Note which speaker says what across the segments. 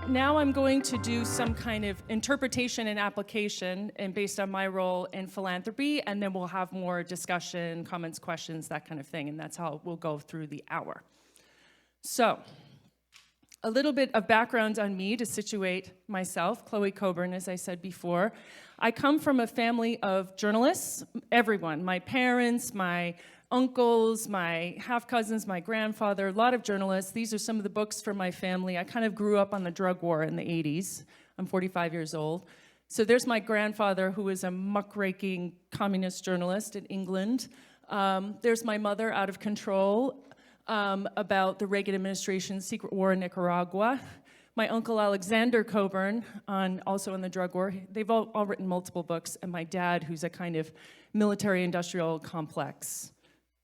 Speaker 1: now I'm going to do some kind of interpretation and application and based on my role in philanthropy, and then we'll have more discussion, comments, questions, that kind of thing, and that's how we'll go through the hour. So, a little bit of background on me to situate myself, Chloe Cockburn, as I said before. I come from a family of journalists, everyone, my parents, my uncles, my half-cousins, my grandfather, a lot of journalists. These are some of the books from my family. I kind of grew up on the drug war in the 80s. I'm 45 years old. So there's my grandfather, who was a muckraking communist journalist in England. There's my mother, out of control, about the Reagan administration's secret war in Nicaragua. My uncle Alexander Cockburn, also on the drug war. They've all written multiple books. And my dad, who's a kind of military-industrial complex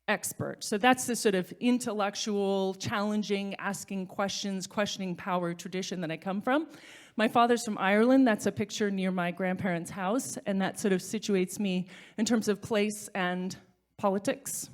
Speaker 1: expert. So that's the sort of intellectual, challenging, asking questions, questioning power tradition that I come from. My father's from Ireland. That's a picture near my grandparents' house, and that sort of situates me in terms of place and politics.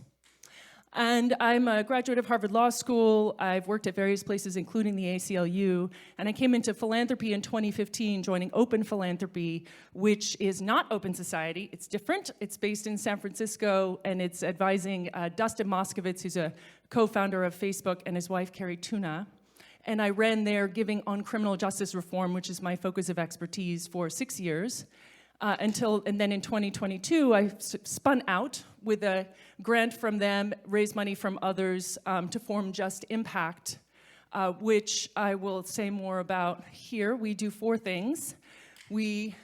Speaker 1: And I'm a graduate of Harvard Law School. I've worked at various places, including the ACLU, and I came into philanthropy in 2015, joining Open Philanthropy, which is not Open Society. It's different. It's based in San Francisco, and it's advising Dustin Moskovitz, who's a co-founder of Facebook, and his wife, Carrie Tuna. And I ran their Giving on Criminal Justice Reform, which is my focus of expertise, for 6 years. And then in 2022, I spun out with a grant from them, raised money from others to form Just Impact, which I will say more about here. We do 4 things. We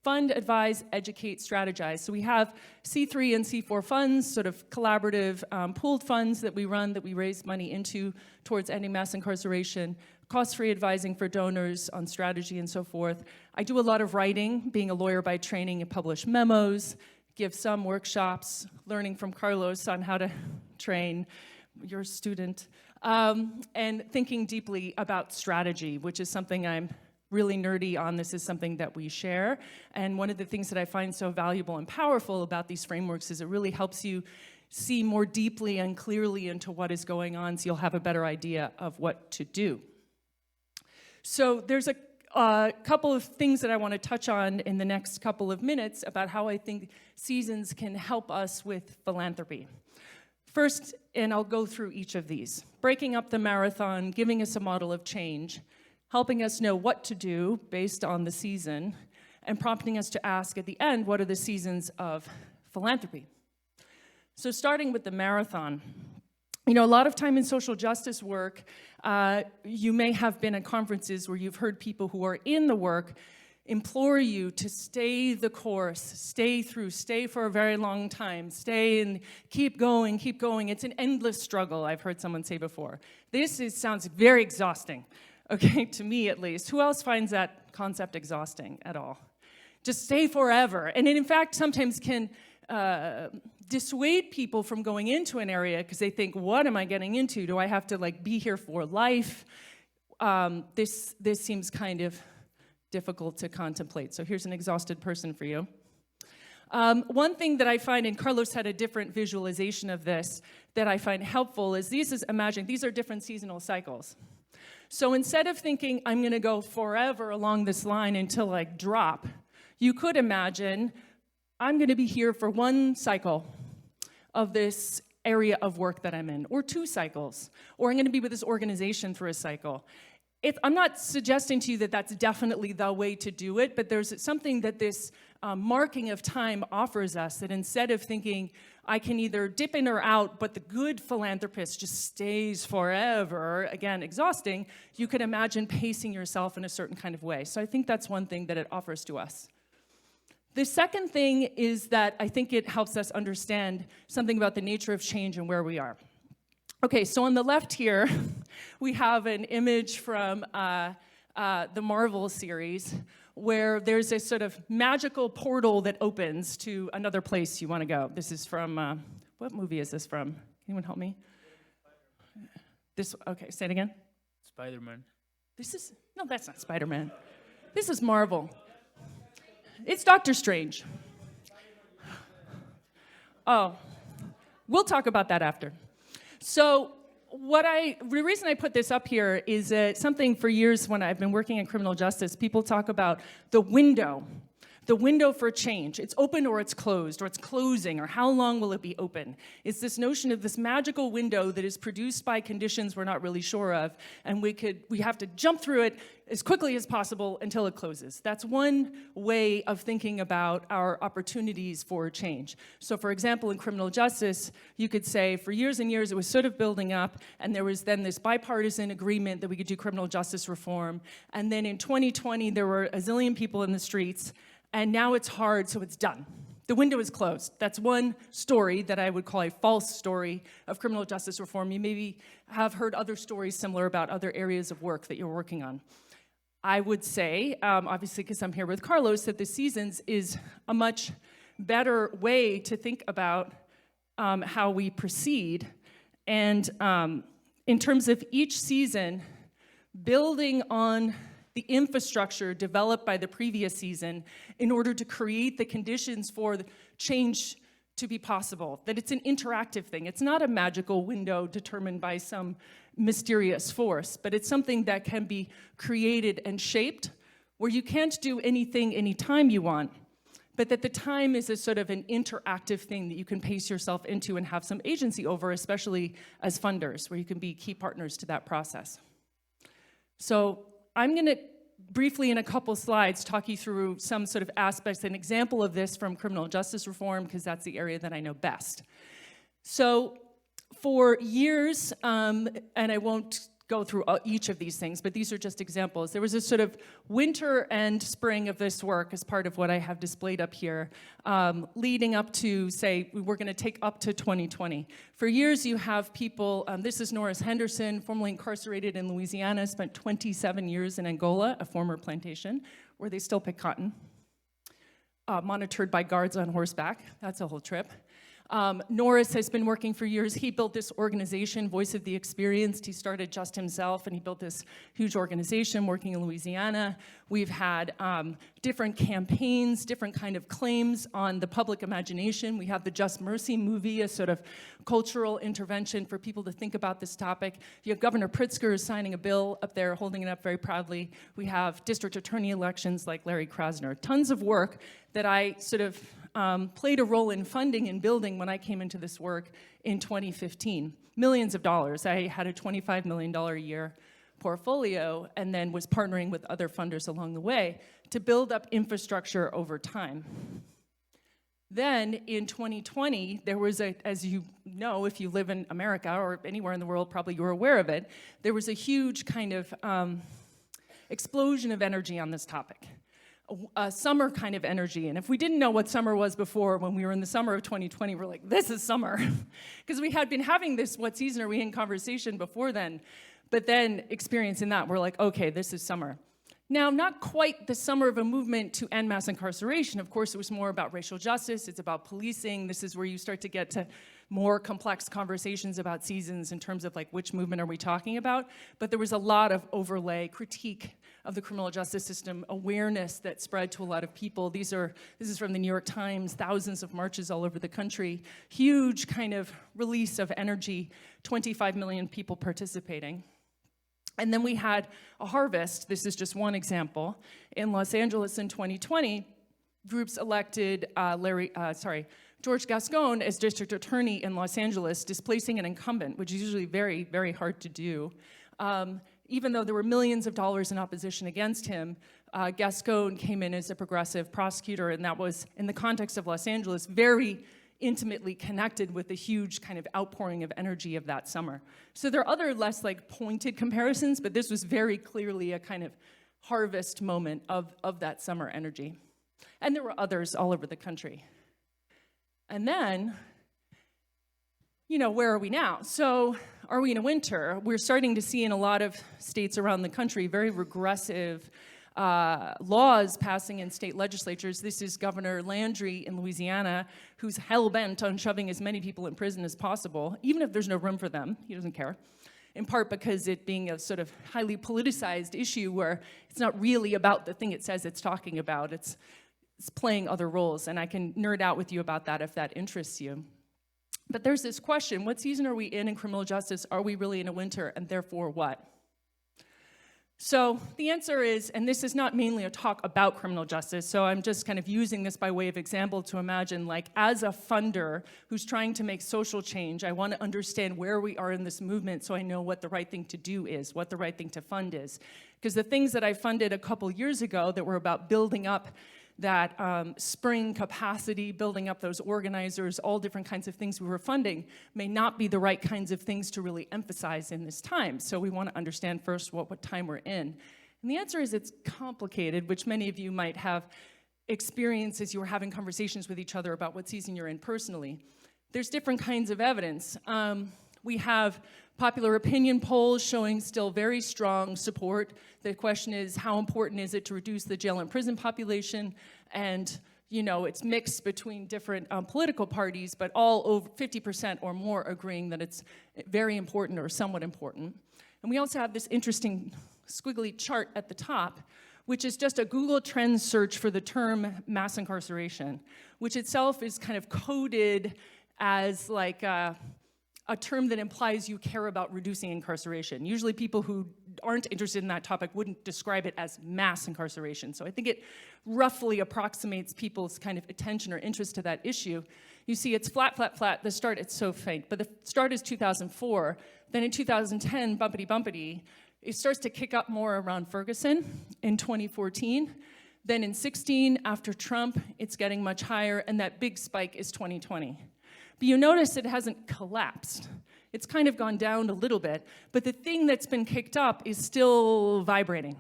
Speaker 1: fund, advise, educate, strategize. So we have C3 and C4 funds, sort of collaborative pooled funds that we run, that we raise money into towards ending mass incarceration, cost-free advising for donors on strategy and so forth. I do a lot of writing, being a lawyer by training, and publish memos, give some workshops, learning from Carlos on how to train your student, and thinking deeply about strategy, which is something I'm really nerdy on. This is something that we share. And one of the things that I find so valuable and powerful about these frameworks is it really helps you see more deeply and clearly into what is going on, so you'll have a better idea of what to do. So there's a couple of things that I want to touch on in the next couple of minutes about how I think seasons can help us with philanthropy. First, and I'll go through each of these, breaking up the marathon, giving us a model of change, helping us know what to do based on the season, and prompting us to ask at the end, what are the seasons of philanthropy? So starting with the marathon, you know, a lot of time in social justice work, you may have been at conferences where you've heard people who are in the work implore you to stay the course, stay through, stay for a very long time, stay and keep going, keep going. It's an endless struggle, I've heard someone say before. Sounds very exhausting, okay, to me at least. Who else finds that concept exhausting at all? Just stay forever. And it, in fact, sometimes can dissuade people from going into an area because they think, what am I getting into? Do I have to be here for life? This seems kind of difficult to contemplate. So here's an exhausted person for you. One thing that I find, and Carlos had a different visualization of this that I find helpful, is these are different seasonal cycles. So instead of thinking, I'm going to go forever along this line until I drop, you could imagine, I'm going to be here for one cycle of this area of work that I'm in, or 2 cycles, or I'm going to be with this organization for a cycle. I'm not suggesting to you that that's definitely the way to do it, but there's something that this marking of time offers us, that instead of thinking, I can either dip in or out, but the good philanthropist just stays forever, again, exhausting, you could imagine pacing yourself in a certain kind of way. So I think that's one thing that it offers to us. The second thing is that I think it helps us understand something about the nature of change and where we are. Okay, so on the left here, we have an image from the Marvel series where there's a sort of magical portal that opens to another place you want to go. This is from, what movie is this from? Anyone help me? Okay, say it again.
Speaker 2: Spider-Man.
Speaker 1: No, that's not Spider-Man. This is Marvel. It's Doctor Strange. Oh, we'll talk about that after. So the reason I put this up here is something for years when I've been working in criminal justice, people talk about the window for change. It's open or it's closed, or it's closing, or how long will it be open? It's this notion of this magical window that is produced by conditions we're not really sure of, and we have to jump through it as quickly as possible until it closes. That's one way of thinking about our opportunities for change. So for example, in criminal justice, you could say for years and years it was sort of building up, and there was then this bipartisan agreement that we could do criminal justice reform, and then in 2020 there were a zillion people in the streets, and now it's hard, so it's done. The window is closed. That's one story that I would call a false story of criminal justice reform. You maybe have heard other stories similar about other areas of work that you're working on. I would say, obviously because I'm here with Carlos, that the seasons is a much better way to think about how we proceed. And in terms of each season, building on the infrastructure developed by the previous season in order to create the conditions for the change to be possible, that it's an interactive thing. It's not a magical window determined by some mysterious force, but it's something that can be created and shaped where you can't do anything anytime you want, but that the time is a sort of an interactive thing that you can pace yourself into and have some agency over, especially as funders, where you can be key partners to that process. So I'm going to briefly in a couple slides talk you through some sort of aspects, an example of this from criminal justice reform, because that's the area that I know best. So for years, and I won't go through each of these things, but these are just examples. There was a sort of winter and spring of this work as part of what I have displayed up here, leading up to, say, we're going to take up to 2020. For years, you have people, this is Norris Henderson, formerly incarcerated in Louisiana, spent 27 years in Angola, a former plantation, where they still pick cotton, monitored by guards on horseback. That's a whole trip. Norris has been working for years. He built this organization, Voice of the Experienced. He started just himself, and he built this huge organization working in Louisiana. We've had different campaigns, different kind of claims on the public imagination. We have the Just Mercy movie, a sort of cultural intervention for people to think about this topic. You have Governor Pritzker signing a bill up there, holding it up very proudly. We have district attorney elections like Larry Krasner. Tons of work that I sort of played a role in funding and building when I came into this work in 2015. Millions of dollars. I had a $25 million a year portfolio and then was partnering with other funders along the way to build up infrastructure over time. Then in 2020, there was as you know, if you live in America or anywhere in the world, probably you're aware of it, there was a huge kind of explosion of energy on this topic. A summer kind of energy. And if we didn't know what summer was before, when we were in the summer of 2020, we're like, this is summer. Because we had been having this, what season are we in conversation before then. But then experiencing that, we're like, okay, this is summer. Now, not quite the summer of a movement to end mass incarceration. Of course, it was more about racial justice. It's about policing. This is where you start to get to more complex conversations about seasons in terms of like which movement are we talking about. But there was a lot of overlay, critique of the criminal justice system, awareness that spread to a lot of people. This is from the New York Times, thousands of marches all over the country, huge kind of release of energy, 25 million people participating. And then we had a harvest, this is just one example. In Los Angeles in 2020, groups elected George Gascon as district attorney in Los Angeles, displacing an incumbent, which is usually very, very hard to do. Even though there were millions of dollars in opposition against him, Gascon came in as a progressive prosecutor, and that was, in the context of Los Angeles, very intimately connected with the huge kind of outpouring of energy of that summer. So there are other less like pointed comparisons, but this was very clearly a kind of harvest moment of that summer energy. And there were others all over the country. And then, you know, where are we now? So are we in a winter? We're starting to see in a lot of states around the country very regressive laws passing in state legislatures. This is Governor Landry in Louisiana, who's hell-bent on shoving as many people in prison as possible, even if there's no room for them. He doesn't care. In part because it being a sort of highly politicized issue where it's not really about the thing it says it's talking about. It's playing other roles, and I can nerd out with you about that if that interests you. But there's this question, what season are we in criminal justice? Are we really in a winter, and therefore what? So the answer is, and this is not mainly a talk about criminal justice, so I'm just kind of using this by way of example to imagine, like, as a funder who's trying to make social change, I want to understand where we are in this movement so I know what the right thing to do is, what the right thing to fund is. Because the things that I funded a couple years ago that were about building up that spring capacity, building up those organizers, all different kinds of things we were funding, may not be the right kinds of things to really emphasize in this time. So we want to understand first what time we're in. And the answer is it's complicated, which many of you might have experienced as you were having conversations with each other about what season you're in personally. There's different kinds of evidence. We have popular opinion polls showing still very strong support. The question is, how important is it to reduce the jail and prison population? And, you know, it's mixed between different political parties, but all over 50% or more agreeing that it's very important or somewhat important. And we also have this interesting squiggly chart at the top, which is just a Google Trends search for the term mass incarceration, which itself is kind of coded as like a term that implies you care about reducing incarceration. Usually people who aren't interested in that topic wouldn't describe it as mass incarceration. So I think it roughly approximates people's kind of attention or interest to that issue. You see it's flat, flat, flat. The start, it's so faint, but the start is 2004. Then in 2010, bumpity, it starts to kick up more around Ferguson in 2014. Then in 16, after Trump, it's getting much higher, and that big spike is 2020. But you notice it hasn't collapsed. It's kind of gone down a little bit, but the thing that's been kicked up is still vibrating.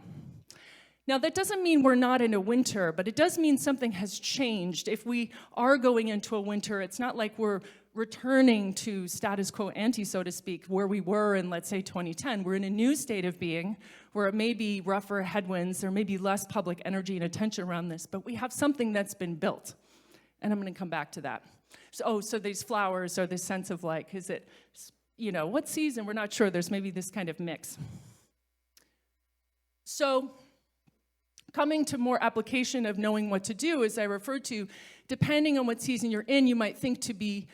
Speaker 1: Now, that doesn't mean we're not in a winter, but it does mean something has changed. If we are going into a winter, it's not like we're returning to status quo ante, so to speak, where we were in, let's say, 2010. We're in a new state of being where it may be rougher headwinds, there may be less public energy and attention around this, but we have something that's been built. And I'm going to come back to that. So these flowers are this sense of like, is it, you know, what season? We're not sure. There's maybe this kind of mix. So coming to more application of knowing what to do, as I referred to, depending on what season you're in, you might think to be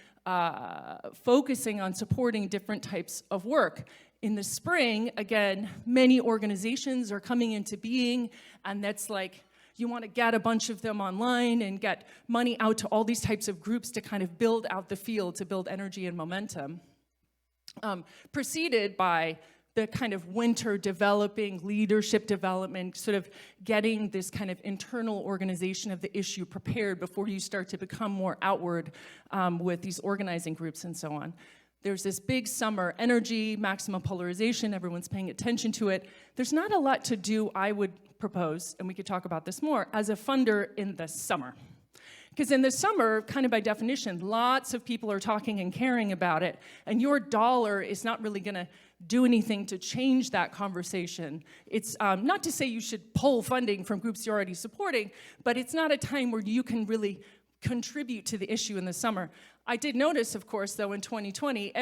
Speaker 1: focusing on supporting different types of work. In the spring, again, many organizations are coming into being, and that's like, you want to get a bunch of them online and get money out to all these types of groups to kind of build out the field, to build energy and momentum. Preceded by the kind of winter developing, leadership development, sort of getting this kind of internal organization of the issue prepared before you start to become more outward with these organizing groups and so on. There's this big summer energy, maximum polarization, everyone's paying attention to it. There's not a lot to do, I would propose, and we could talk about this more, as a funder in the summer. Because in the summer, kind of by definition, lots of people are talking and caring about it, and your dollar is not really going to do anything to change that conversation. It's not to say you should pull funding from groups you're already supporting, but it's not a time where you can really contribute to the issue in the summer. I did notice, of course, though, in 2020,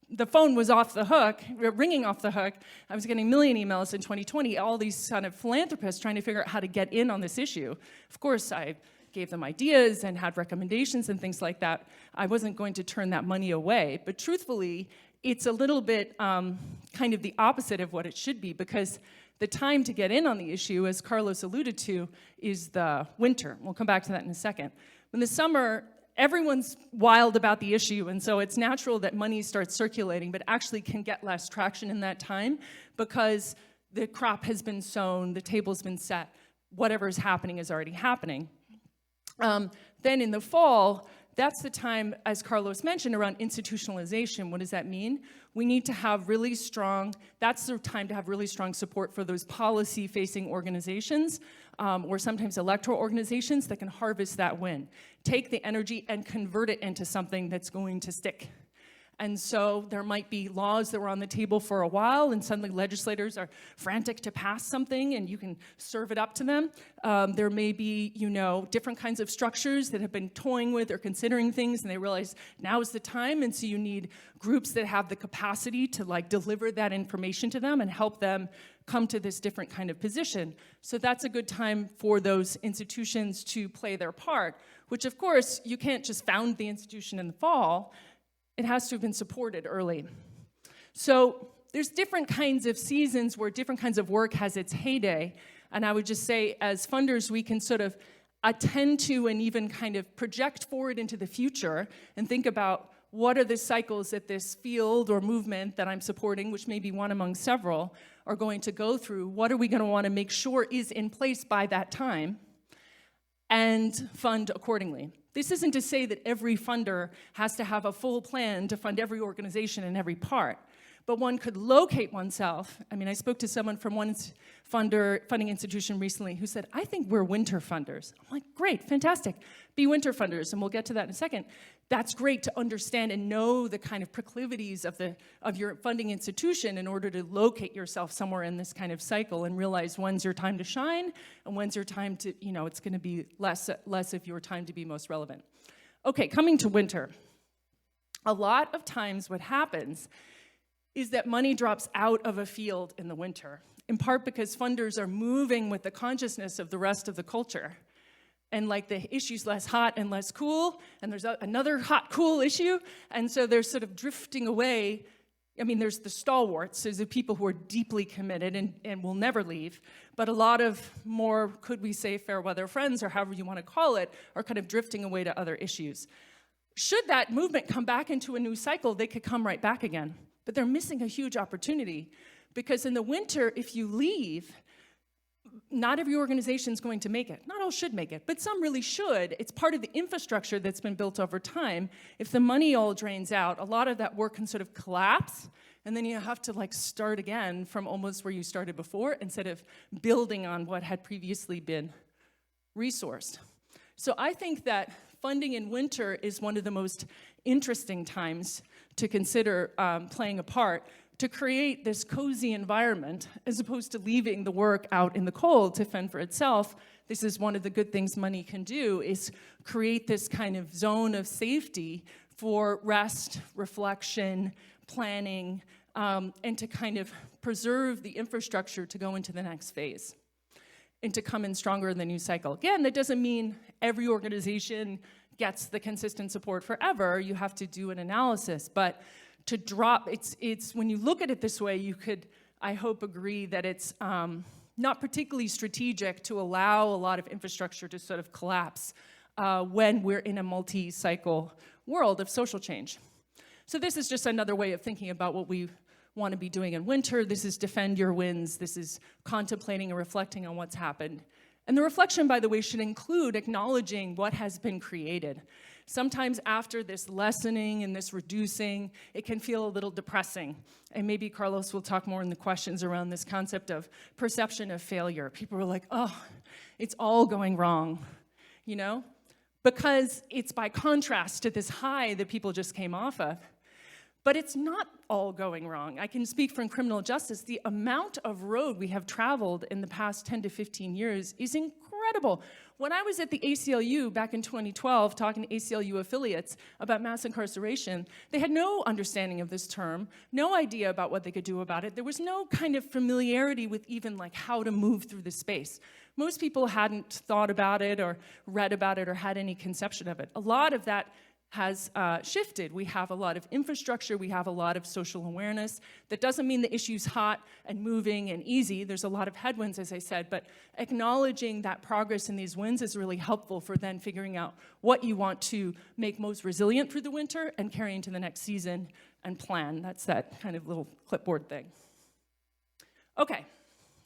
Speaker 1: the phone was off the hook, ringing off the hook. I was getting a million emails in 2020, all these kind of philanthropists trying to figure out how to get in on this issue. Of course, I gave them ideas and had recommendations and things like that. I wasn't going to turn that money away. But truthfully, it's a little bit kind of the opposite of what it should be, because the time to get in on the issue, as Carlos alluded to, is the winter. We'll come back to that in a second. In the summer, everyone's wild about the issue, and so it's natural that money starts circulating, but actually can get less traction in that time because the crop has been sown, the table's been set, whatever is happening is already happening. Then in the fall, that's the time, as Carlos mentioned, around institutionalization. What does that mean? We need to have really strong, that's the time to have really strong support for those policy-facing organizations, or sometimes electoral organizations that can harvest that win. Take the energy and convert it into something that's going to stick. And so there might be laws that were on the table for a while, and suddenly legislators are frantic to pass something, and you can serve it up to them. There may be, different kinds of structures that have been toying with or considering things, and they realize now is the time, and so you need groups that have the capacity to deliver that information to them and help them come to this different kind of position. So that's a good time for those institutions to play their part, which of course, you can't just found the institution in the fall. it has to have been supported early. So there's different kinds of seasons where different kinds of work has its heyday. And I would just say, as funders, we can sort of attend to and even kind of project forward into the future and think about what are the cycles that this field or movement that I'm supporting, which may be one among several, are going to go through. What are we going to want to make sure is in place by that time, and fund accordingly. This isn't to say that every funder has to have a full plan to fund every organization in every part, but one could locate oneself. I mean, I spoke to someone from one funding institution recently who said, I think we're winter funders. I'm like, great, fantastic. Be winter funders, and we'll get to that in a second. That's great to understand and know the kind of proclivities of your funding institution in order to locate yourself somewhere in this kind of cycle and realize when's your time to shine and when's your time to, it's going to be less of your time to be most relevant. Okay, coming to winter. A lot of times what happens is that money drops out of a field in the winter, in part because funders are moving with the consciousness of the rest of the culture. And like the issue's less hot and less cool, and there's another hot, cool issue, and so they're sort of drifting away. I mean, there's the stalwarts, there's the people who are deeply committed and will never leave, but a lot of more, could we say, fair weather friends, or however you want to call it, are kind of drifting away to other issues. Should that movement come back into a new cycle, they could come right back again. But they're missing a huge opportunity, because in the winter, if you leave, not every organization is going to make it. Not all should make it, but some really should. It's part of the infrastructure that's been built over time. If the money all drains out, a lot of that work can sort of collapse, and then you have to start again from almost where you started before instead of building on what had previously been resourced. So I think that funding in winter is one of the most interesting times to consider playing a part to create this cozy environment, as opposed to leaving the work out in the cold to fend for itself. This is one of the good things money can do, is create this kind of zone of safety for rest, reflection, planning, and to kind of preserve the infrastructure to go into the next phase and to come in stronger in the new cycle. Again, that doesn't mean every organization gets the consistent support forever. You have to do an analysis, but to drop, it's when you look at it this way, you could, I hope, agree that it's not particularly strategic to allow a lot of infrastructure to sort of collapse when we're in a multi-cycle world of social change. So this is just another way of thinking about what we want to be doing in winter. This is defend your wins. This is contemplating and reflecting on what's happened. And the reflection, by the way, should include acknowledging what has been created. Sometimes after this lessening and this reducing, it can feel a little depressing. And maybe Carlos will talk more in the questions around this concept of perception of failure. People are like, oh, it's all going wrong, because it's by contrast to this high that people just came off of. But it's not all going wrong. I can speak from criminal justice. The amount of road we have traveled in the past 10 to 15 years is incredible. When I was at the ACLU back in 2012 talking to ACLU affiliates about mass incarceration, they had no understanding of this term, no idea about what they could do about it. There was no kind of familiarity with even how to move through the space. Most people hadn't thought about it or read about it or had any conception of it. A lot of that has shifted. We have a lot of infrastructure, we have a lot of social awareness. That doesn't mean the issue's hot and moving and easy. There's a lot of headwinds, as I said, but acknowledging that progress in these wins is really helpful for then figuring out what you want to make most resilient through the winter and carry into the next season and plan. That's that kind of little clipboard thing. Okay,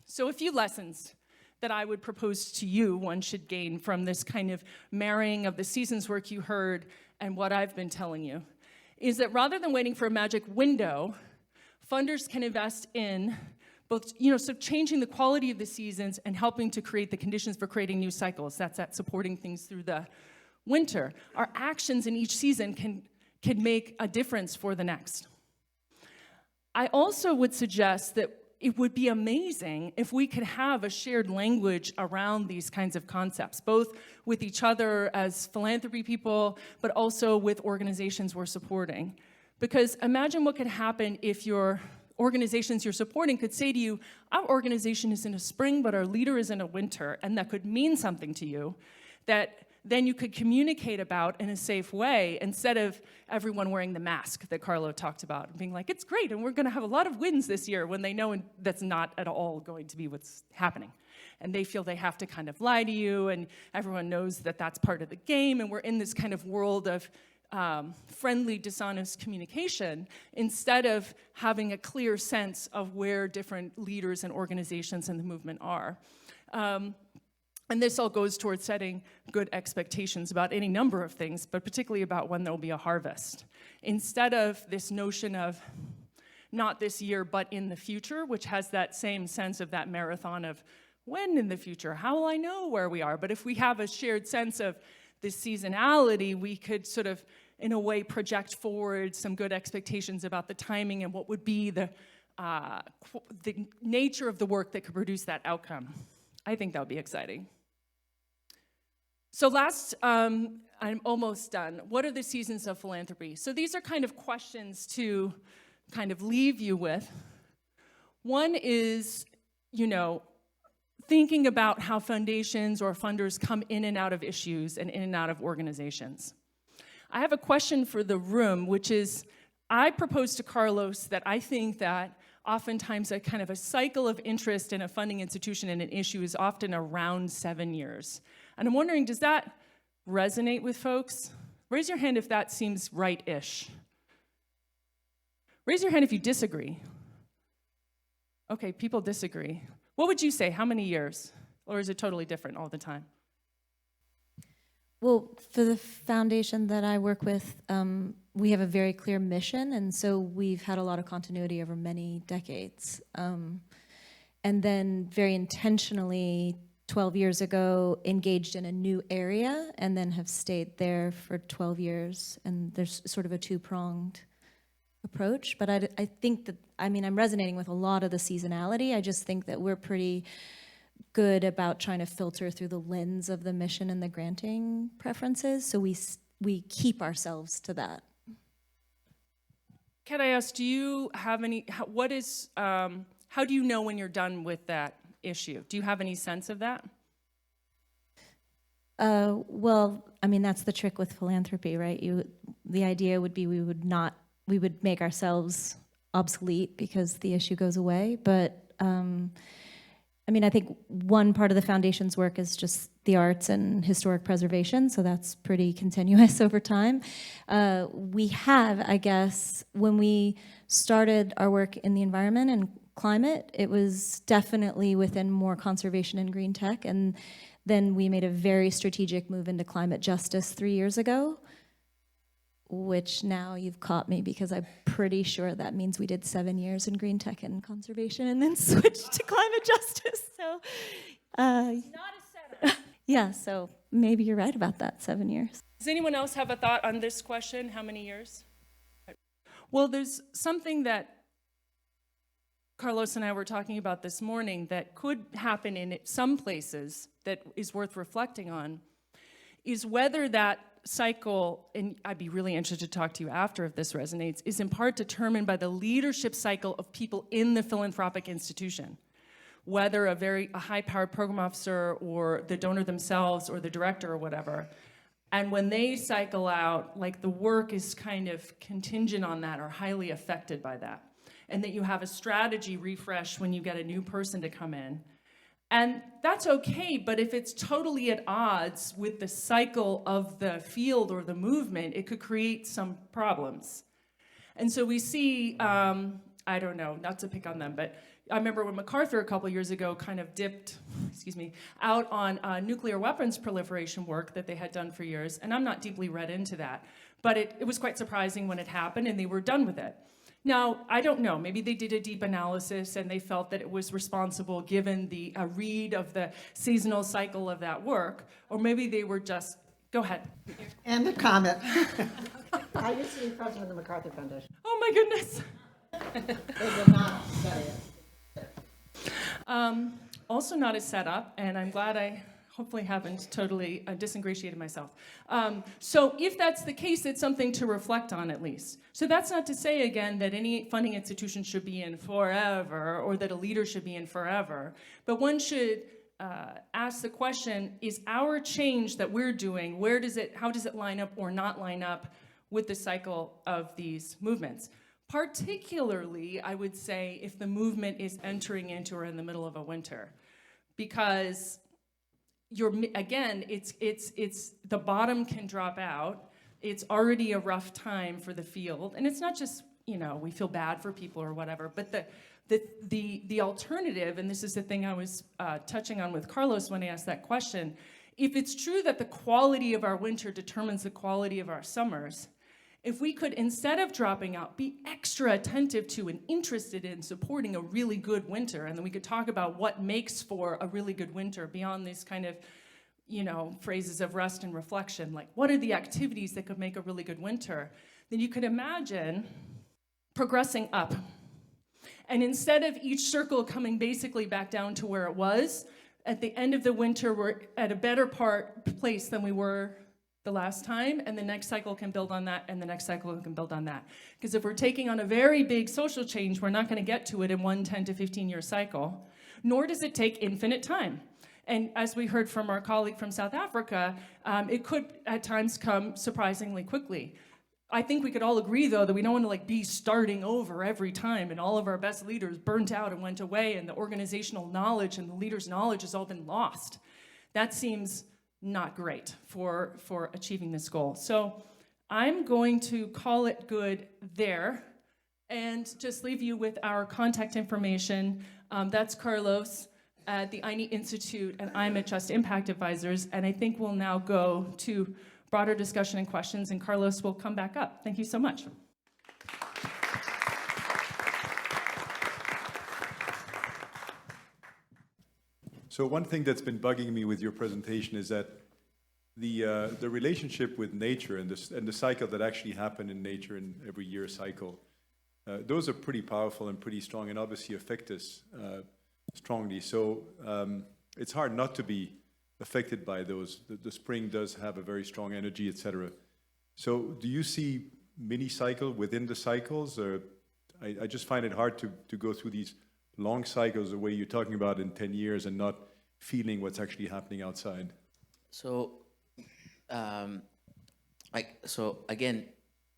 Speaker 1: so a few lessons that I would propose to you one should gain from this kind of marrying of the season's work you heard and what I've been telling you, is that rather than waiting for a magic window, funders can invest in both, so changing the quality of the seasons and helping to create the conditions for creating new cycles. That's that supporting things through the winter. Our actions in each season can make a difference for the next. I also would suggest that it would be amazing if we could have a shared language around these kinds of concepts, both with each other as philanthropy people, but also with organizations we're supporting. Because imagine what could happen if your organizations you're supporting could say to you, our organization is in a spring, but our leader is in a winter, and that could mean something to you. That then you could communicate about in a safe way instead of everyone wearing the mask that Carlo talked about and being like, it's great and we're going to have a lot of wins this year, when they know that's not at all going to be what's happening. And they feel they have to kind of lie to you, and everyone knows that that's part of the game, and we're in this kind of world of friendly, dishonest communication instead of having a clear sense of where different leaders and organizations in the movement are. And this all goes towards setting good expectations about any number of things, but particularly about when there will be a harvest. Instead of this notion of not this year, but in the future, which has that same sense of that marathon of when in the future, how will I know where we are? But if we have a shared sense of this seasonality, we could sort of, in a way, project forward some good expectations about the timing and what would be the nature of the work that could produce that outcome. I think that would be exciting. So last, I'm almost done. What are the seasons of philanthropy? So these are kind of questions to kind of leave you with. One is, thinking about how foundations or funders come in and out of issues and in and out of organizations. I have a question for the room, which is, I proposed to Carlos that I think that oftentimes a kind of a cycle of interest in a funding institution and an issue is often around 7 years. And I'm wondering, does that resonate with folks? Raise your hand if that seems right-ish. Raise your hand if you disagree. Okay, people disagree. What would you say? How many years? Or is it totally different all the time?
Speaker 2: Well, for the foundation that I work with, we have a very clear mission, and so we've had a lot of continuity over many decades. And then very intentionally, 12 years ago, engaged in a new area, and then have stayed there for 12 years. And there's sort of a two-pronged approach. But I think that, I'm resonating with a lot of the seasonality. I just think that we're pretty good about trying to filter through the lens of the mission and the granting preferences, so we keep ourselves to that.
Speaker 1: Can I ask, do you have any, how do you know when you're done with that issue? Do you have any sense of that?
Speaker 2: Well, that's the trick with philanthropy, right? The idea would be we would make ourselves obsolete because the issue goes away, but I think one part of the foundation's work is just the arts and historic preservation, so that's pretty continuous over time. We have, I guess, when we started our work in the environment and climate, it was definitely within more conservation and green tech, and then we made a very strategic move into climate justice 3 years ago, which now you've caught me because I'm pretty sure that means we did 7 years in green tech and conservation and then switched to climate justice. So,
Speaker 1: not a setup.
Speaker 2: Yeah, so maybe you're right about that, 7 years.
Speaker 1: Does anyone else have a thought on this question? How many years? Well, there's something that Carlos and I were talking about this morning that could happen in some places that is worth reflecting on, is whether that cycle, and I'd be really interested to talk to you after if this resonates, is in part determined by the leadership cycle of people in the philanthropic institution. Whether a high-powered program officer or the donor themselves or the director or whatever. And when they cycle out, the work is kind of contingent on that or highly affected by that. And that you have a strategy refresh when you get a new person to come in. And that's okay, but if it's totally at odds with the cycle of the field or the movement, it could create some problems. And so we see, I don't know, not to pick on them, but I remember when MacArthur a couple years ago kind of dipped, out on nuclear weapons proliferation work that they had done for years, and I'm not deeply read into that, but it was quite surprising when it happened and they were done with it. Now, I don't know, maybe they did a deep analysis and they felt that it was responsible given a read of the seasonal cycle of that work, or maybe they were just, go ahead.
Speaker 3: End of comment. I used to be president of the MacArthur Foundation.
Speaker 1: Oh my goodness.
Speaker 3: They did not study it.
Speaker 1: Also not a setup, and I'm glad I hopefully haven't totally disingratiated myself. So if that's the case, it's something to reflect on at least. So that's not to say, again, that any funding institution should be in forever or that a leader should be in forever, but one should ask the question, is our change that we're doing, how does it line up or not line up with the cycle of these movements? Particularly, I would say, if the movement is entering into or in the middle of a winter, because again, it's the bottom can drop out. It's already a rough time for the field, and it's not just, we feel bad for people or whatever, but the alternative, and this is the thing I was touching on with Carlos when he asked that question, if it's true that the quality of our winter determines the quality of our summers, if we could, instead of dropping out, be extra attentive to and interested in supporting a really good winter, and then we could talk about what makes for a really good winter beyond these kind of, phrases of rest and reflection, like what are the activities that could make a really good winter, then you could imagine progressing up. And instead of each circle coming basically back down to where it was, at the end of the winter, we're at a better place than we were the last time, and the next cycle can build on that, and the next cycle can build on that. Because if we're taking on a very big social change, we're not going to get to it in one 10 to 15-year cycle, nor does it take infinite time. And as we heard from our colleague from South Africa, it could at times come surprisingly quickly. I think we could all agree, though, that we don't want to be starting over every time, and all of our best leaders burnt out and went away, and the organizational knowledge and the leaders' knowledge has all been lost. That seems not great for achieving this goal. So I'm going to call it good there and just leave you with our contact information. That's Carlos at the Ayni Institute, and I'm at Just Impact Advisors. And I think we'll now go to broader discussion and questions, and Carlos will come back up. Thank you so much.
Speaker 4: So one thing that's been bugging me with your presentation is that the relationship with nature and the cycle that actually happen in nature in every year cycle, those are pretty powerful and pretty strong, and obviously affect us strongly. So it's hard not to be affected by those. The spring does have a very strong energy, etc. So do you see mini cycle within the cycles, or I just find it hard to go through these long cycles the way you're talking about in 10 years and not feeling what's actually happening outside?
Speaker 5: So, again,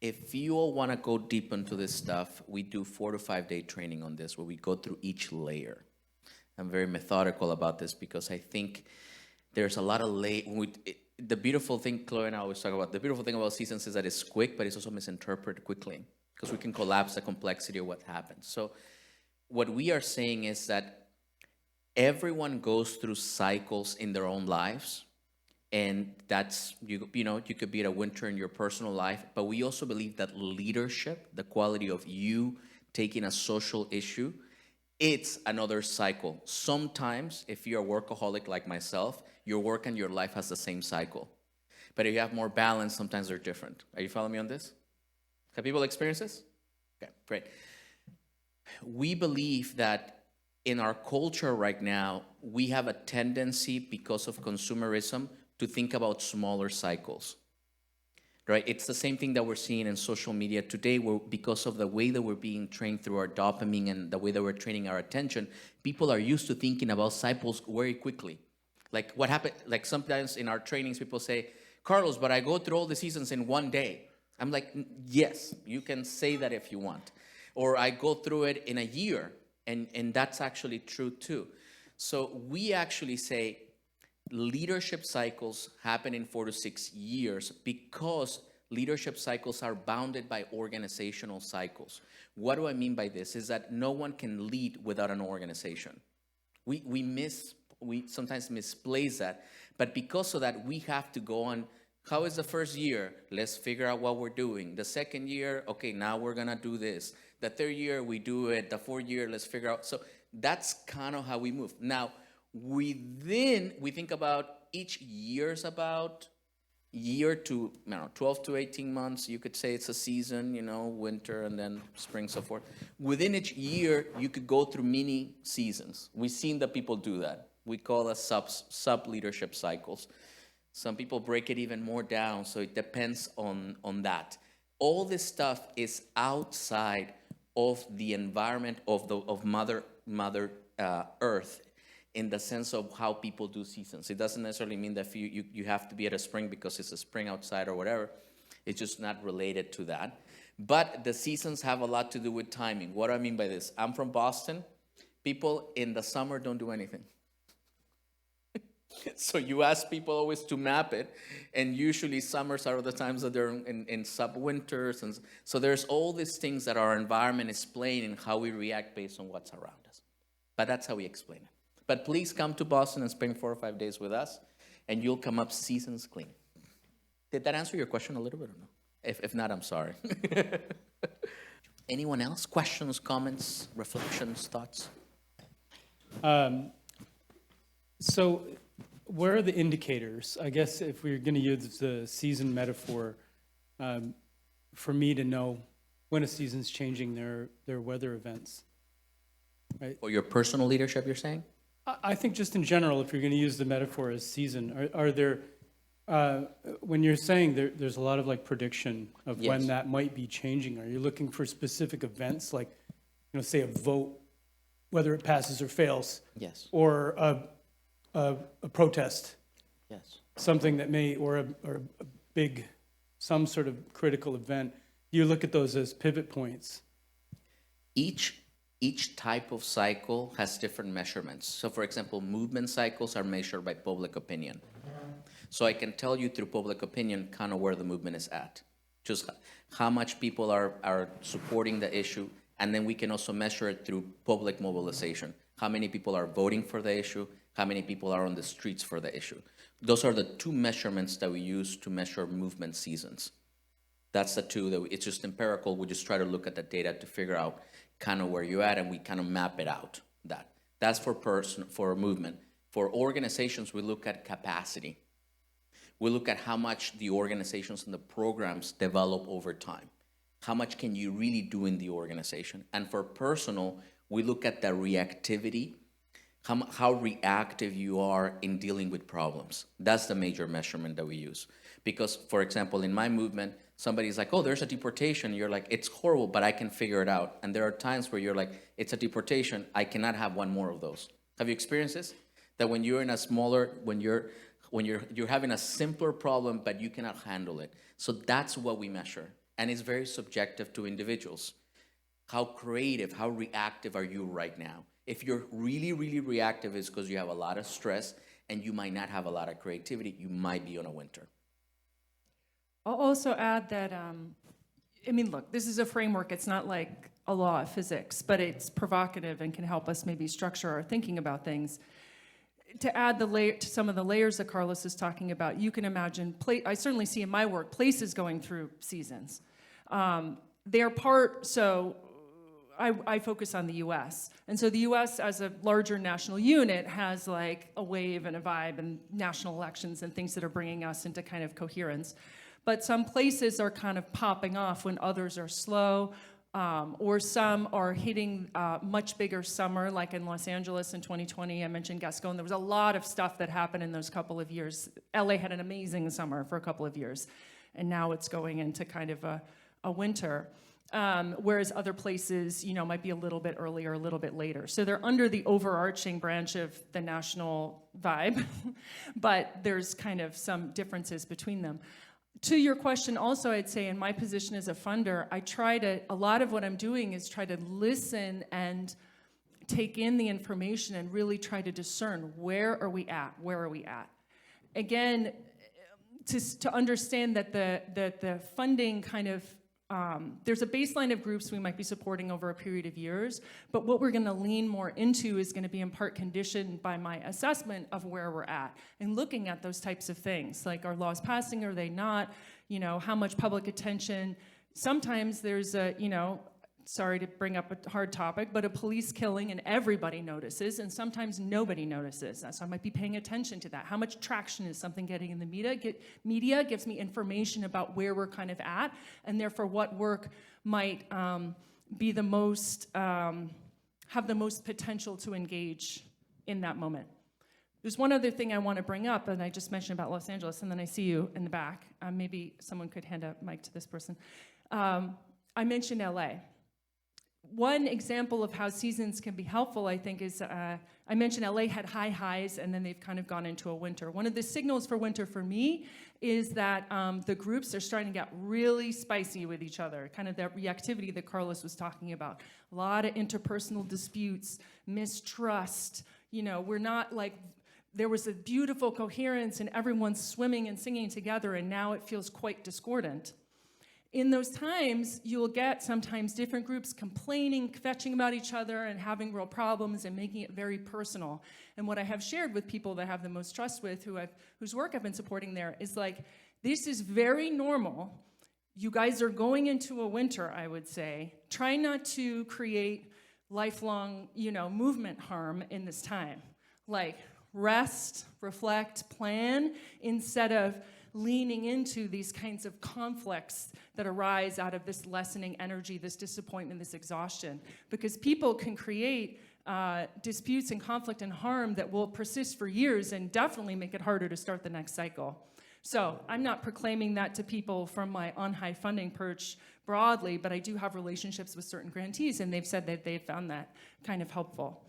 Speaker 5: if you all want to go deep into this stuff, we do 4 to 5 day training on this where we go through each layer. I'm very methodical about this because I think there's a lot of the beautiful thing, Chloe and I always talk about, the beautiful thing about seasons is that it's quick, but it's also misinterpreted quickly because we can collapse the complexity of what happens. So what we are saying is that everyone goes through cycles in their own lives, and that's, you could be at a winter in your personal life, but we also believe that leadership, the quality of you taking a social issue, it's another cycle. Sometimes, if you're a workaholic like myself, your work and your life has the same cycle. But if you have more balance, sometimes they're different. Are you following me on this? Have people experienced this? Okay, great. We believe that in our culture right now, we have a tendency, because of consumerism, to think about smaller cycles, right? It's the same thing that we're seeing in social media today, where because of the way that we're being trained through our dopamine and the way that we're training our attention, people are used to thinking about cycles very quickly. Like what happened, like sometimes in our trainings, people say, Carlos, but I go through all the seasons in one day. I'm like, yes, you can say that if you want. Or I go through it in a year, and that's actually true too. So we actually say leadership cycles happen in 4 to 6 years because leadership cycles are bounded by organizational cycles. What do I mean by this? Is that no one can lead without an organization. We sometimes misplace that, but because of that, we have to go on. How is the first year? Let's figure out what we're doing. The second year, okay, now we're gonna do this. The third year, we do it. The fourth year, let's figure out. So that's kind of how we move. Now, we think about each year's about year to 12 to 18 months. You could say it's a season, winter and then spring, so forth. Within each year, you could go through mini seasons. We've seen that people do that. We call it sub-leadership cycles. Some people break it even more down, so it depends on that. All this stuff is outside of the environment of Mother Earth. in the sense of how people do seasons. It doesn't necessarily mean that you have to be at a spring because it's a spring outside or whatever. It's just not related to that. But the seasons have a lot to do with timing. What do I mean by this? I'm from Boston. People in the summer don't do anything. So you ask people always to map it, and usually summers are the times that they're in sub-winters. And so there's all these things that our environment is playing and how we react based on what's around us. But that's how we explain it. But please come to Boston and spend 4 or 5 days with us, and you'll come up seasons clean. Did that answer your question a little bit or no? If not, I'm sorry. Anyone else? Questions, comments, reflections, thoughts?
Speaker 6: So where are the indicators? I guess if we're going to use the season metaphor, for me to know when a season's changing their weather events, right?
Speaker 5: Or your personal leadership, you're saying?
Speaker 6: I think just in general, if you're going to use the metaphor as season, are there, when you're saying there's a lot of like prediction of
Speaker 5: Yes.
Speaker 6: when that might be changing, are you looking for specific events like, say a vote, whether it passes or fails,
Speaker 5: Yes,
Speaker 6: or a protest,
Speaker 5: yes.
Speaker 6: something that may, or a big, some sort of critical event? You look at those as pivot points.
Speaker 5: Each type of cycle has different measurements. So for example, movement cycles are measured by public opinion. So I can tell you through public opinion kind of where the movement is at, just how much people are supporting the issue, and then we can also measure it through public mobilization. How many people are voting for the issue, how many people are on the streets for the issue. Those are the two measurements that we use to measure movement seasons. That's the two that it's just empirical. We just try to look at the data to figure out kind of where you're at, and we kind of map it out. That's for movement. For organizations, we look at capacity. We look at how much the organizations and the programs develop over time. How much can you really do in the organization? And for personal, we look at the reactivity, how reactive you are in dealing with problems. That's the major measurement that we use. Because, for example, in my movement, somebody's like, oh, there's a deportation. You're like, it's horrible, but I can figure it out. And there are times where you're like, it's a deportation. I cannot have one more of those. Have you experienced this? That when you're in a smaller, when you're having a simpler problem, but you cannot handle it. So that's what we measure. And it's very subjective to individuals. How creative, how reactive are you right now? If you're really, really reactive, it's because you have a lot of stress and you might not have a lot of creativity. You might be on a winter.
Speaker 1: I'll also add that, look, this is a framework. It's not like a law of physics, but it's provocative and can help us maybe structure our thinking about things. To add to some of the layers that Carlos is talking about, you can imagine, I certainly see in my work, places going through seasons. They're I focus on the US. And so the US as a larger national unit has like a wave and a vibe and national elections and things that are bringing us into kind of coherence. But some places are kind of popping off when others are slow, or some are hitting much bigger summer, like in Los Angeles in 2020. I mentioned Gascon. There was a lot of stuff that happened in those couple of years. LA had an amazing summer for a couple of years, and now it's going into kind of a winter. Whereas other places, might be a little bit earlier, a little bit later. So they're under the overarching branch of the national vibe, but there's kind of some differences between them. To your question also, I'd say in my position as a funder, a lot of what I'm doing is try to listen and take in the information and really try to discern where are we at? Again, to understand that the funding kind of, there's a baseline of groups we might be supporting over a period of years, but what we're going to lean more into is going to be in part conditioned by my assessment of where we're at and looking at those types of things, like are laws passing, are they not, how much public attention. Sometimes there's sorry to bring up a hard topic, but a police killing and everybody notices, and sometimes nobody notices. So I might be paying attention to that. How much traction is something getting in the media gives me information about where we're kind of at, and therefore what work might be the most, have the most potential to engage in that moment. There's one other thing I want to bring up, and I just mentioned about Los Angeles, and then I see you in the back. Maybe someone could hand a mic to this person. I mentioned LA. one example of how seasons can be helpful, I think, is I mentioned LA had high highs and then they've kind of gone into a winter. One of the signals for winter for me is that the groups are starting to get really spicy with each other, kind of that reactivity that Carlos was talking about. A lot of interpersonal disputes, mistrust. We're not like, there was a beautiful coherence and everyone's swimming and singing together, and now it feels quite discordant. In those times, you'll get sometimes different groups complaining, fetching about each other, and having real problems and making it very personal. And what I have shared with people that I have the most trust with, whose work I've been supporting there, is like, this is very normal. You guys are going into a winter, I would say. Try not to create lifelong, movement harm in this time. Like, rest, reflect, plan, instead of leaning into these kinds of conflicts that arise out of this lessening energy, this disappointment, this exhaustion. Because people can create disputes and conflict and harm that will persist for years and definitely make it harder to start the next cycle. So I'm not proclaiming that to people from my on-high funding perch broadly, but I do have relationships with certain grantees, and they've said that they've found that kind of helpful.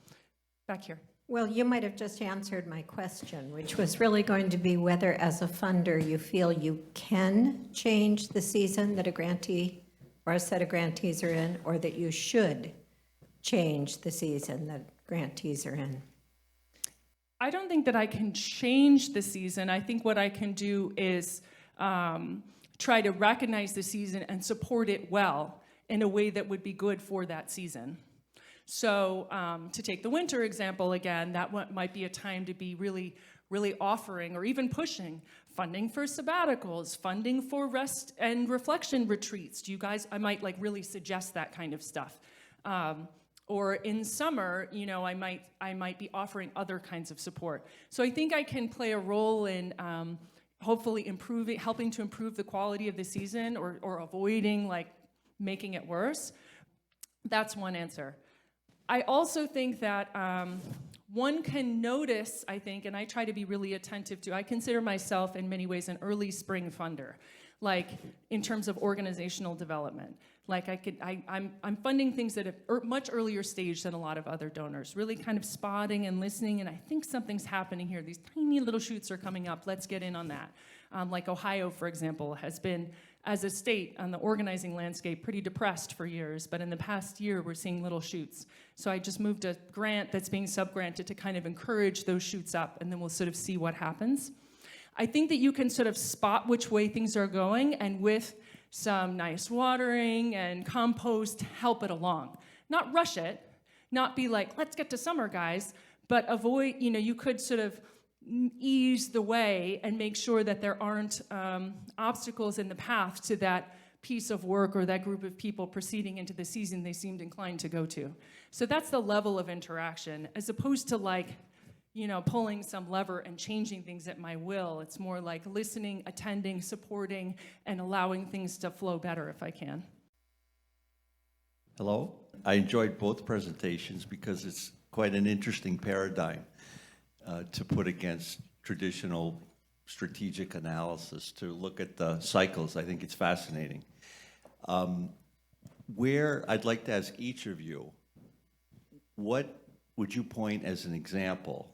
Speaker 1: Back here.
Speaker 7: Well, you might have just answered my question, which was really going to be whether, as a funder, you feel you can change the season that a grantee or a set of grantees are in, or that you should change the season that grantees are in.
Speaker 1: I don't think that I can change the season. I think what I can do is try to recognize the season and support it well in a way that would be good for that season. So to take the winter example again, that might be a time to be really, really offering or even pushing funding for sabbaticals, funding for rest and reflection retreats. I might like really suggest that kind of stuff. Or in summer, I might be offering other kinds of support. So I think I can play a role in hopefully helping to improve the quality of the season or avoiding like making it worse. That's one answer. I also think that one can notice, I think, and I try to be really attentive to, I consider myself in many ways an early spring funder, like in terms of organizational development. Like I'm funding things at a much earlier stage than a lot of other donors, really kind of spotting and listening, and I think something's happening here. These tiny little shoots are coming up. Let's get in on that. Like Ohio, for example, has been, as a state on the organizing landscape, pretty depressed for years, but in the past year, we're seeing little shoots. So I just moved a grant that's being sub-granted to kind of encourage those shoots up, and then we'll sort of see what happens. I think that you can sort of spot which way things are going, and with some nice watering and compost, help it along. Not rush it, not be like, let's get to summer, guys, but avoid, you could sort of ease the way and make sure that there aren't obstacles in the path to that piece of work or that group of people proceeding into the season they seemed inclined to go to. So that's the level of interaction, as opposed to like, pulling some lever and changing things at my will. It's more like listening, attending, supporting, and allowing things to flow better if I can.
Speaker 8: Hello. I enjoyed both presentations because it's quite an interesting paradigm to put against traditional strategic analysis, to look at the cycles. I think it's fascinating. Where I'd like to ask each of you, what would you point as an example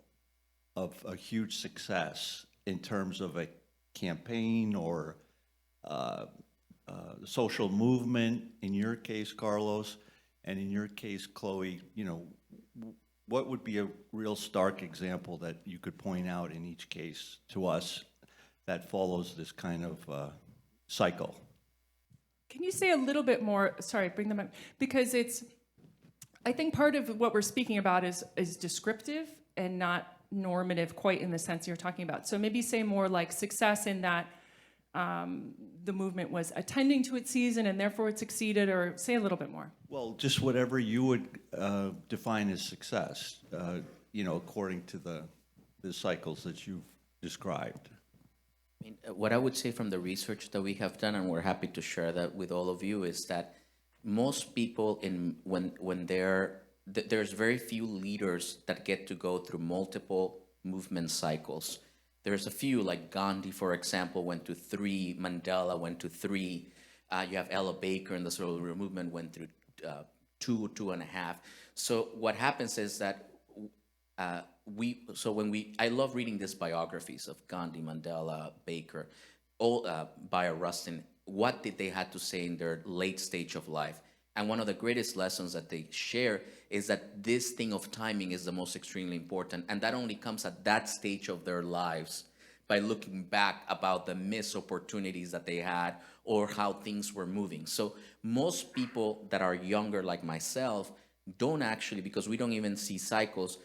Speaker 8: of a huge success in terms of a campaign or social movement, in your case, Carlos, and in your case, Chloe, what would be a real stark example that you could point out in each case to us that follows this kind of cycle?
Speaker 1: Can you say a little bit more? Sorry, bring them up. Because I think part of what we're speaking about is descriptive and not normative quite in the sense you're talking about. So maybe say more like success in that the movement was attending to its season and therefore it succeeded, or say a little bit more.
Speaker 8: Well, just whatever you would define as success, according to the cycles that you've described.
Speaker 5: I mean, what I would say from the research that we have done, and we're happy to share that with all of you, is that most people, when there's very few leaders that get to go through multiple movement cycles. There's a few, like Gandhi, for example, went to 3, Mandela went to 3, you have Ella Baker in the social movement went through 2.5. So what happens is that I love reading these biographies of Gandhi, Mandela, Baker, all Bayard Rustin. What did they had to say in their late stage of life? And one of the greatest lessons that they share is that this thing of timing is the most extremely important, and that only comes at that stage of their lives by looking back about the missed opportunities that they had or how things were moving. So most people that are younger, like myself, don't actually, because we don't even see cycles,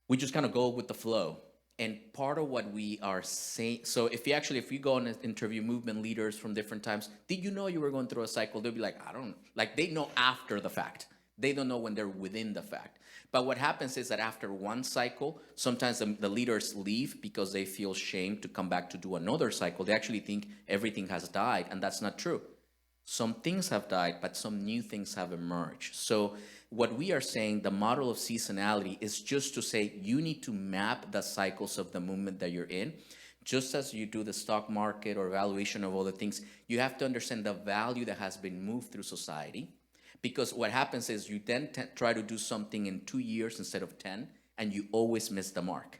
Speaker 5: we just kind of go with the flow. And part of what we are saying, so if you go and interview movement leaders from different times, did you know you were going through a cycle? They'll be like, I don't, like they know after the fact. They don't know when they're within the fact. But what happens is that after one cycle, sometimes the leaders leave because they feel shame to come back to do another cycle. They actually think everything has died, and that's not true. Some things have died, but some new things have emerged. So what we are saying, the model of seasonality is just to say you need to map the cycles of the movement that you're in. Just as you do the stock market or evaluation of other things, you have to understand the value that has been moved through society. Because what happens is you then try to do something in 2 years instead of 10, and you always miss the mark.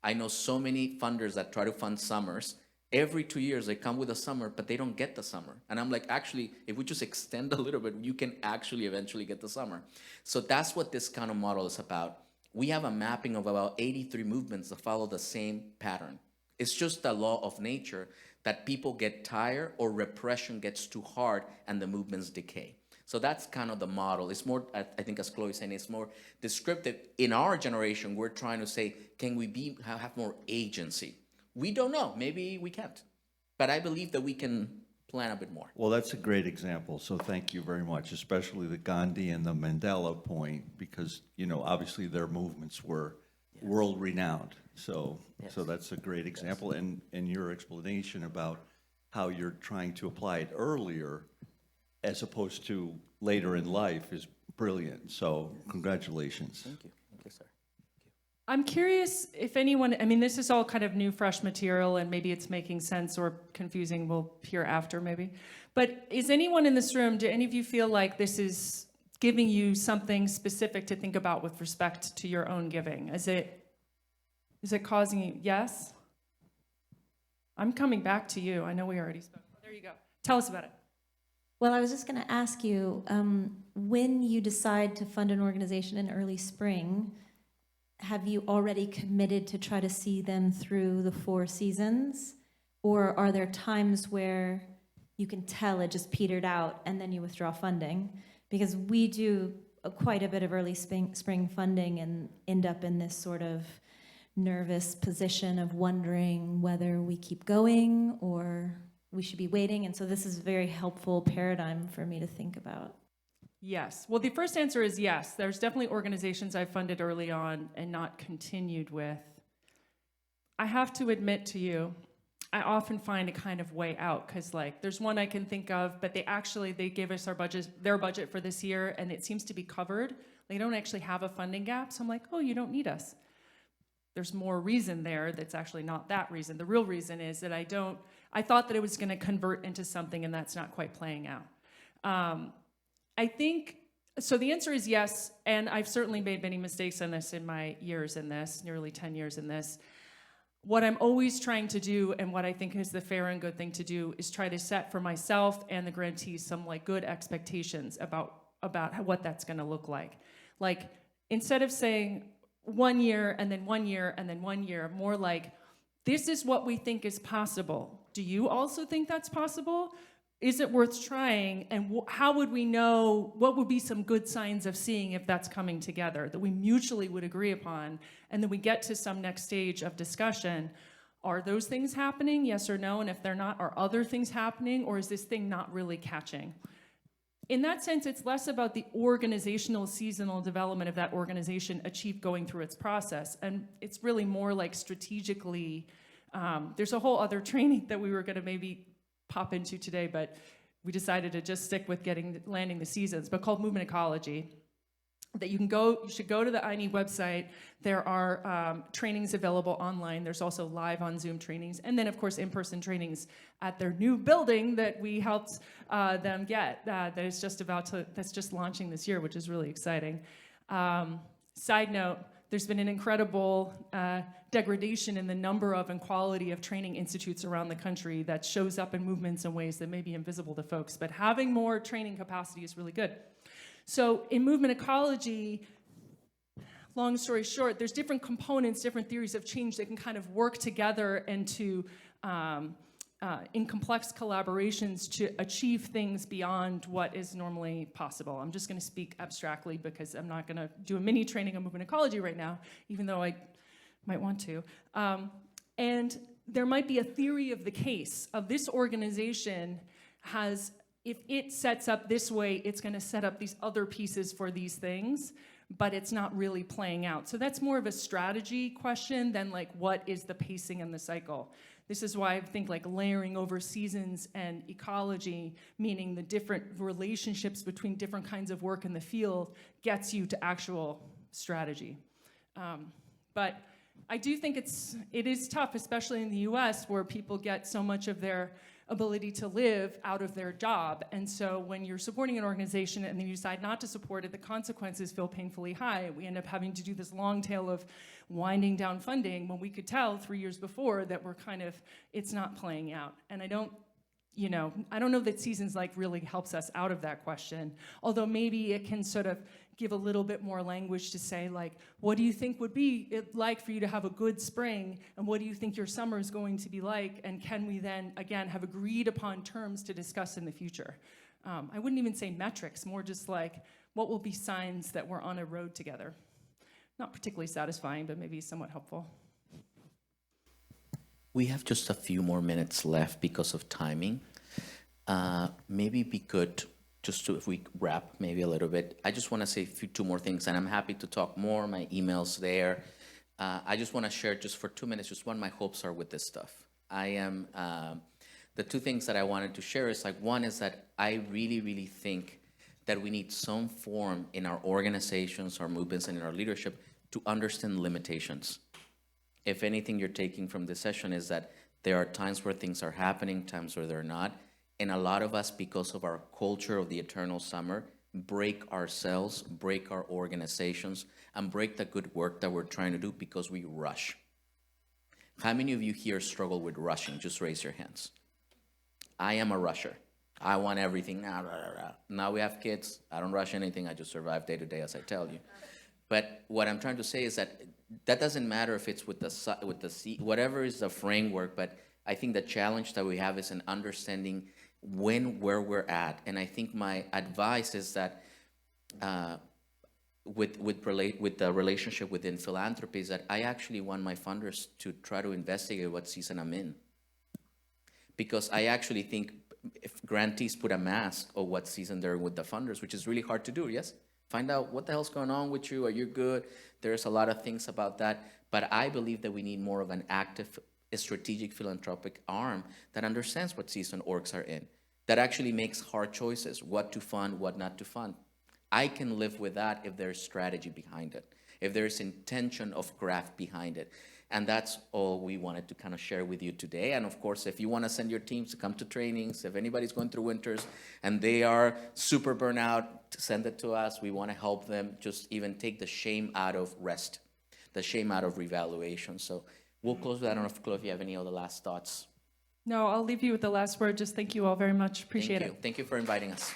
Speaker 5: I know so many funders that try to fund summers. Every 2 years, they come with a summer, but they don't get the summer. And I'm like, actually, if we just extend a little bit, you can actually eventually get the summer. So that's what this kind of model is about. We have a mapping of about 83 movements that follow the same pattern. It's just the law of nature that people get tired or repression gets too hard and the movements decay. So that's kind of the model. It's more, I think as Chloe's saying, it's more descriptive. In our generation, we're trying to say, can we have more agency? We don't know.Maybe we can't. But I believe that we can plan a bit more.
Speaker 8: Well, that's a great example, so thank you very much, especially the Gandhi and the Mandela point, because, you know, obviously their movements were world-renowned. So that's a great example. And your explanation about how you're trying to apply it earlier as opposed to later in life is brilliant. So congratulations.
Speaker 5: Thank you. Thank you, sir.
Speaker 1: I'm curious if anyone, I mean, this is all kind of new, fresh material, and maybe it's making sense or confusing. We'll hear after, maybe. But is anyone in this room, do any of you feel like this is giving you something specific to think about with respect to your own giving? Is it causing you, yes? I'm coming back to you. I know we already spoke. There you go. Tell us about it.
Speaker 2: Well, I was just going to ask you, when you decide to fund an organization in early spring, have you already committed to try to see them through the 4 seasons? Or are there times where you can tell it just petered out and then you withdraw funding? Because we do quite a bit of early spring funding and end up in this sort of nervous position of wondering whether we keep going or we should be waiting. And so this is a very helpful paradigm for me to think about.
Speaker 1: Yes. Well, the first answer is yes. There's definitely organizations I've funded early on and not continued with. I have to admit to you, I often find a kind of way out because, like, there's one I can think of, but they gave us their budget for this year, and it seems to be covered. They don't actually have a funding gap, so I'm like, oh, you don't need us. There's more reason there that's actually not that reason. The real reason is that I thought that it was going to convert into something, and that's not quite playing out. I think, so the answer is yes, and I've certainly made many mistakes on this in my years in this, nearly 10 years in this. What I'm always trying to do, and what I think is the fair and good thing to do, is try to set for myself and the grantees some like good expectations about what that's gonna look like. Like, instead of saying 1 year, and then 1 year, and then 1 year, more like, this is what we think is possible. Do you also think that's possible? Is it worth trying? And how would we know, what would be some good signs of seeing if that's coming together that we mutually would agree upon? And then we get to some next stage of discussion. Are those things happening? Yes or no? And if they're not, are other things happening? Or is this thing not really catching? In that sense, it's less about the organizational, seasonal development of that organization achieved going through its process. And it's really more like strategically, there's a whole other training that we were gonna maybe pop into today, but we decided to just stick with landing the seasons, but called movement ecology. that you should go to the Ayni website. There are trainings available online. There's also live on Zoom trainings. And then, of course, in-person trainings at their new building that we helped them get. That's just launching this year, which is really exciting. Side note, there's been an incredible degradation in the number of and quality of training institutes around the country that shows up in movements in ways that may be invisible to folks. But having more training capacity is really good. So in movement ecology, long story short, there's different components, different theories of change that can kind of work together and in complex collaborations to achieve things beyond what is normally possible. I'm just going to speak abstractly because I'm not going to do a mini training on movement ecology right now, even though I might want to. And there might be a theory of the case of this organization has, if it sets up this way, it's going to set up these other pieces for these things, but it's not really playing out. So that's more of a strategy question than like what is the pacing and the cycle. This is why I think like layering over seasons and ecology, meaning the different relationships between different kinds of work in the field, gets you to actual strategy. But I do think it is tough, especially in the US, where people get so much of their ability to live out of their job. And so when you're supporting an organization and then you decide not to support it, the consequences feel painfully high. We end up having to do this long tail of winding down funding when we could tell 3 years before that it's not playing out. And I don't know that seasons like really helps us out of that question, although maybe it can sort of give a little bit more language to say, like, what do you think would be like for you to have a good spring, and what do you think your summer is going to be like, and can we then, again, have agreed upon terms to discuss in the future? I wouldn't even say metrics, more just like, what will be signs that we're on a road together? Not particularly satisfying, but maybe somewhat helpful.
Speaker 5: We have just a few more minutes left because of timing. Maybe it'd be good just to, if we wrap maybe a little bit. I just want to say two more things, and I'm happy to talk more. My email's there. I just want to share just for 2 minutes just what my hopes are with this stuff. The two things that I wanted to share is like, one is that I really, really think that we need some form in our organizations, our movements, and in our leadership to understand limitations. If anything you're taking from this session is that there are times where things are happening, times where they're not, and a lot of us, because of our culture of the eternal summer, break ourselves, break our organizations, and break the good work that we're trying to do because we rush. How many of you here struggle with rushing? Just raise your hands. I am a rusher. I want everything now. Now we have kids. I don't rush anything. I just survive day to day, as I tell you. But what I'm trying to say is that doesn't matter if it's with the whatever is the framework, but I think the challenge that we have is an understanding where we're at. And I think my advice is that with the relationship within philanthropy is that I actually want my funders to try to investigate what season I'm in. Because I actually think if grantees put a mask of what season they're with the funders, which is really hard to do, yes? Find out what the hell's going on with you, are you good? There's a lot of things about that, but I believe that we need more of an active, strategic philanthropic arm that understands what season orgs are in, that actually makes hard choices, what to fund, what not to fund. I can live with that if there's strategy behind it, if there's intention of craft behind it. And that's all we wanted to kind of share with you today. And of course, if you want to send your teams to come to trainings, if anybody's going through winters and they are super burnt out, send it to us. We want to help them just even take the shame out of rest, the shame out of revaluation. So we'll close with that. I don't know if, Chloe, if you have any other last thoughts.
Speaker 1: No, I'll leave you with the last word. Just thank you all very much. Appreciate it.
Speaker 5: Thank you for inviting us.